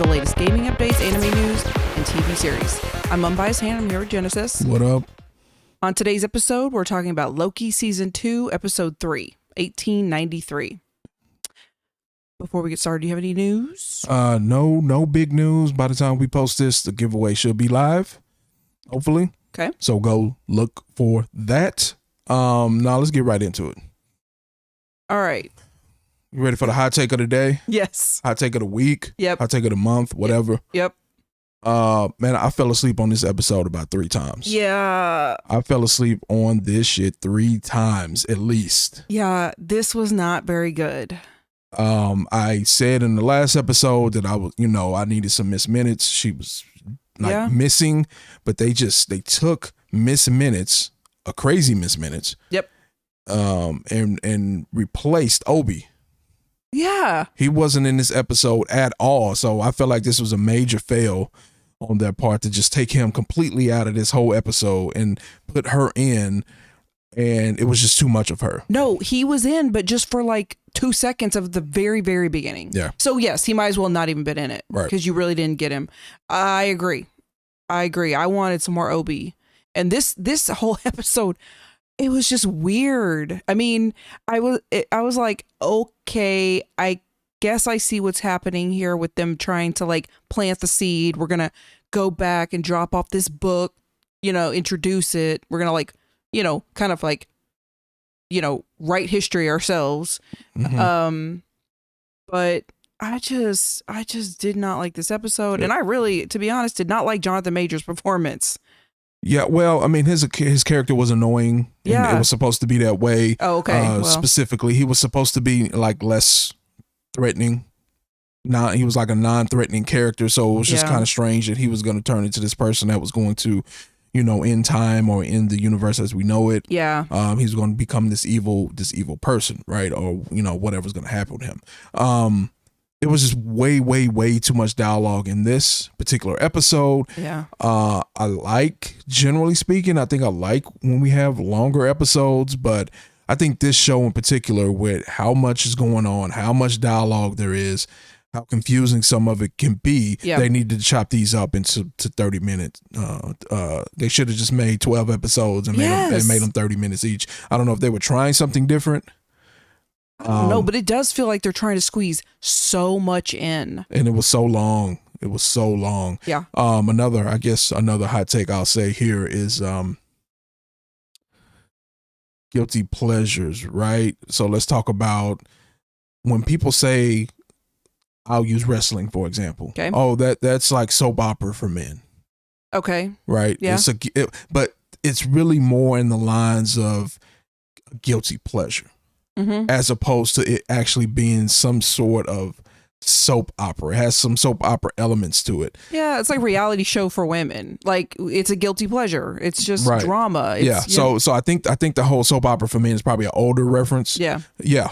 latest gaming updates, anime news, and TV series. I'm Unbiased Han. I'm here with Genesis. What up? On today's episode, we're talking about Loki Season 2, Episode 3, 1893. Before we get started, do you have any news? No big news. By the time we post this, the giveaway should be live, hopefully. Okay. So go look for that. Now let's get right into it. All right. You ready for the hot take of the day? Yes. Hot take of the week? Yep. Hot take of the month? Whatever. Yep. Man, I fell asleep on this episode about 3 times. Yeah. I fell asleep on this shit 3 times at least. Yeah, this was not very good. I said in the last episode that I needed some Miss Minutes. She was missing, but they took Miss Minutes, a crazy Miss Minutes. Yep. And replaced Obi. Yeah. He wasn't in this episode at all. So I felt like this was a major fail on their part to just take him completely out of this whole episode and put her in. And it was just too much of her. No, he was in, but just for like 2 seconds of the very, very beginning. Yeah. So yes, he might as well not even been in it. Right. Because you really didn't get him. I agree. I wanted some more Obi. And this whole episode, it was just weird. I mean, I was like, okay, I guess I see what's happening here with them trying to like plant the seed. We're going to go back and drop off this book, introduce it. We're going to like, kind of like, write history ourselves. Mm-hmm. But I just did not like this episode. And I really, to be honest, did not like Jonathan Majors' performance. Yeah, well, I mean, his character was annoying. Yeah. And it was supposed to be that way. Oh, okay. Well. Specifically, he was supposed to be like less threatening. He was like a non-threatening character. So it was just kind of strange that he was going to turn into this person that was going to, in time or in the universe as we know it. Yeah. He's going to become this evil person, right? Or, whatever's going to happen with him. It was just way, way, way too much dialogue in this particular episode. Yeah. Generally speaking, I think I like when we have longer episodes, but I think this show in particular, with how much is going on, how much dialogue there is, how confusing some of it can be, they needed to chop these up into 30 minutes. They should have just made 12 episodes and made them 30 minutes each. I don't know if they were trying something different. I don't know, but it does feel like they're trying to squeeze so much in. And it was so long. Yeah. Another hot take I'll say here is guilty pleasures, right? So let's talk about when people say, I'll use wrestling, for example. Okay. Oh, that's like soap opera for men. Okay. Right? Yeah. But it's really more in the lines of guilty pleasure. Mm-hmm. As opposed to it actually being some sort of soap opera. It has some soap opera elements to it. Yeah, it's like reality show for women. Like, it's a guilty pleasure. It's just drama. It's, So I think the whole soap opera for men is probably an older reference. Yeah. Yeah.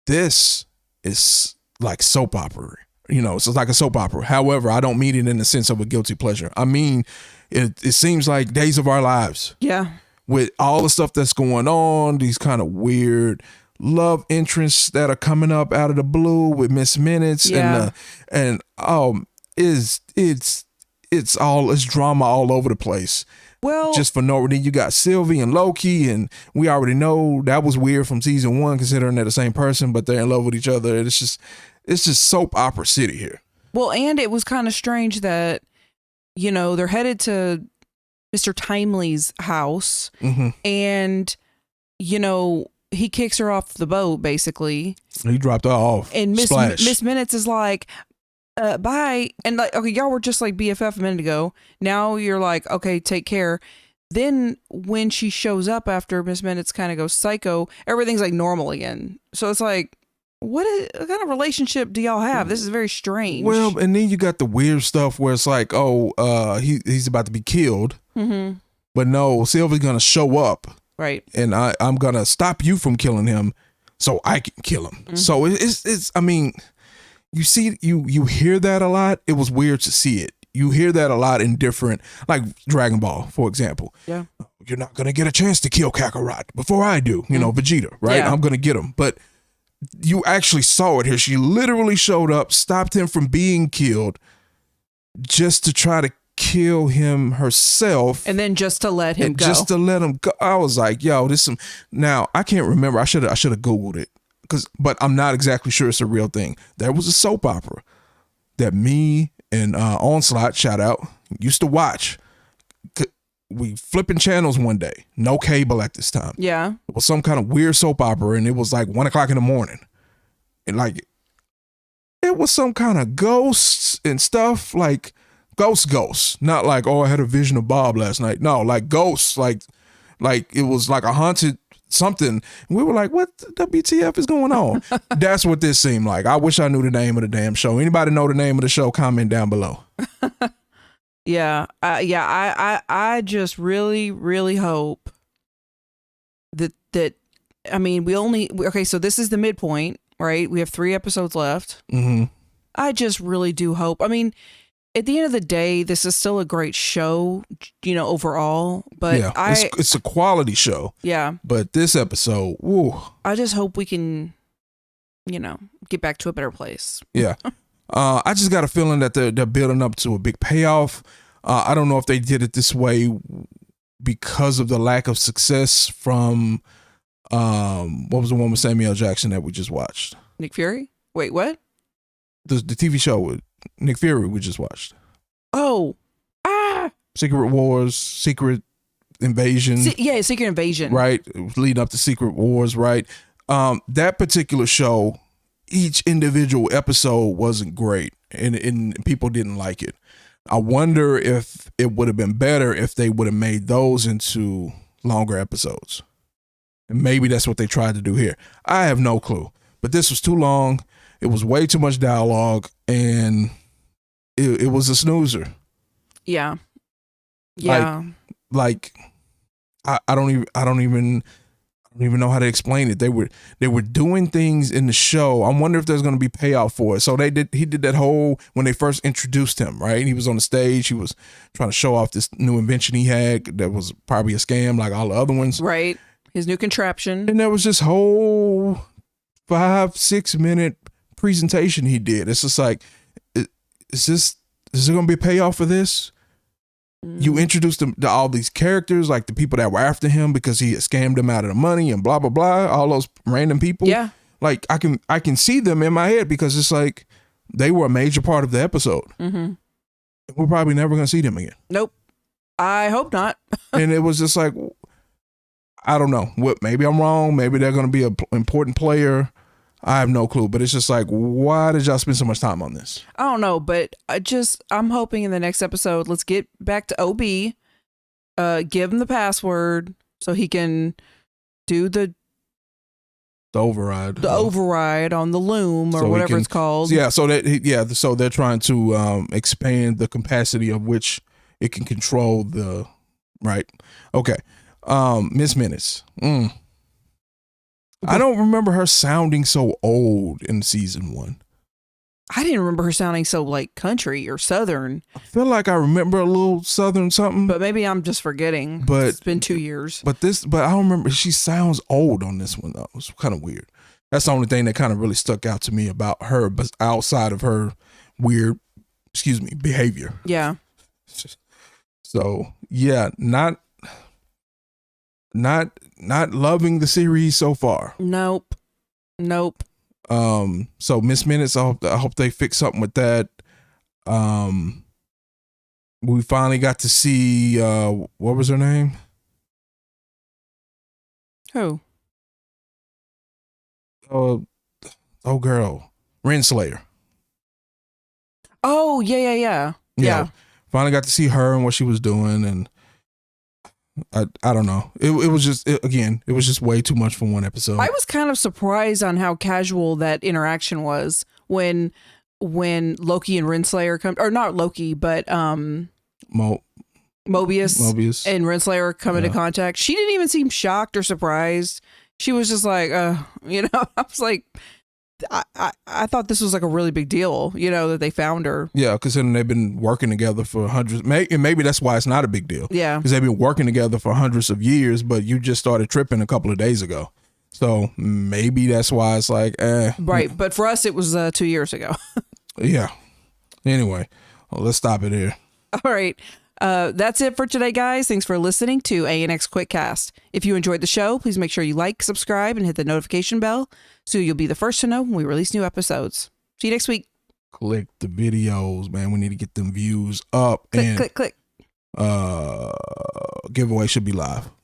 This is like soap opera. So it's like a soap opera. However, I don't mean it in the sense of a guilty pleasure. I mean, it seems like Days of Our Lives. Yeah. With all the stuff that's going on, these kind of weird love interests that are coming up out of the blue with Miss Minutes, it's drama all over the place. Well, just for no reason. You got Sylvie and Loki, and we already know that was weird from season 1, considering they're the same person, but they're in love with each other. It's just soap opera city here. Well, and it was kind of strange that they're headed to Mr. Timely's house, and he kicks her off the boat, basically. He dropped her off. And Miss Minutes is like, bye. And like, okay, y'all were just like BFF a minute ago. Now you're like, okay, take care. Then when she shows up after Miss Minutes kind of goes psycho, everything's like normal again. So it's like, what kind of relationship do y'all have? This is very strange. Well, and then you got the weird stuff where it's like, he's about to be killed. Mm-hmm. But no, Sylvie's going to show up. Right. And I'm going to stop you from killing him so I can kill him. Mm-hmm. So it's I mean, you see, you hear that a lot. It was weird to see it. You hear that a lot in different, like Dragon Ball, for example. Yeah. You're not going to get a chance to kill Kakarot before I do, Vegeta, right? Yeah. I'm going to get him. But you actually saw it here. She literally showed up, stopped him from being killed, just to try to kill him herself, and then just to let him go. Just to let him go. I was like, yo, this some. Now I can't remember. I should have Googled it, but I'm not exactly sure it's a real thing. There was a soap opera that me and Onslaught, shout out, used to watch. We flipping channels one day, no cable at this time. Yeah, it was some kind of weird soap opera, and it was like 1:00 in the morning, and like it was some kind of ghosts and stuff, like ghosts, not like, oh, I had a vision of Bob last night. No, like ghosts, like it was like a haunted something. And we were like, what the WTF is going on? That's what this seemed like. I wish I knew the name of the damn show. Anybody know the name of the show? Comment down below. Yeah. I just really, really hope that I mean, okay, so this is the midpoint, right? We have 3 episodes left. Mm-hmm. I just really do hope. I mean, at the end of the day, this is still a great show, overall. But yeah, it's a quality show. Yeah. But this episode, woo. I just hope we can, get back to a better place. Yeah. I just got a feeling that they're building up to a big payoff. I don't know if they did it this way because of the lack of success from what was the one with Samuel Jackson that we just watched? Nick Fury? Wait, what? The TV show with Nick Fury we just watched. Oh. Secret Wars, Secret Invasion. Secret Invasion. Right? Leading up to Secret Wars, right? That particular show, each individual episode wasn't great and people didn't like it. I wonder if it would have been better if they would have made those into longer episodes. And maybe that's what they tried to do here. I have no clue. But this was too long. It was way too much dialogue, and it was a snoozer. Yeah. Yeah. Like I don't even know how to explain it. They were doing things in the show. I wonder if there's going to be payoff for it. So he did that whole, when they first introduced him, right? He was on the stage. He was trying to show off this new invention he had that was probably a scam like all the other ones. Right. His new contraption. And there was this whole 5-6 minute presentation he did. It's just like, is there going to be a payoff for this? You introduced him to all these characters, like the people that were after him because he had scammed them out of the money and blah, blah, blah. All those random people. Yeah. Like I can see them in my head because it's like they were a major part of the episode. Mm-hmm. We're probably never going to see them again. Nope. I hope not. And it was just like, I don't know. Maybe I'm wrong. Maybe they're going to be an important player. I have no clue, but it's just like, why did y'all spend so much time on this? I don't know, but I'm hoping in the next episode, let's get back to OB, give him the password so he can do the override. The override on the loom or whatever it's called. Yeah, so they're trying to expand the capacity of which it can control the, right. Okay. Miss Minutes. I don't remember her sounding so old in season 1. I didn't remember her sounding so like country or southern. I feel like I remember a little southern something. But maybe I'm just forgetting. But it's been 2 years. But I don't remember. She sounds old on this one though. It's kind of weird. That's the only thing that kind of really stuck out to me about her, but outside of her weird, behavior. Yeah. So yeah, not loving the series so far. Nope. So Miss Minutes, I hope they fix something with that. We finally got to see what was her name? Who? Girl, Renslayer. Oh yeah. Finally got to see her and what she was doing, and I don't know. It was just it was just way too much for one episode. I was kind of surprised on how casual that interaction was when Loki and Renslayer come, or not Loki, but Mobius and Renslayer come into contact. She didn't even seem shocked or surprised. She was just like, I was like, I thought this was like a really big deal, that they found her. Yeah, because then they've been working together for hundreds. Maybe that's why it's not a big deal. Yeah, because they've been working together for hundreds of years, but you just started tripping a couple of days ago. So maybe that's why it's like, Right. But for us, it was 2 years ago. Yeah. Anyway, let's stop it here. All right. That's it for today, guys. Thanks for listening to ANX Quickcast. If you enjoyed the show, please make sure you like, subscribe, and hit the notification bell so you'll be the first to know when we release new episodes. See you next week. Click the videos, man. We need to get them views up. Click. Giveaway should be live.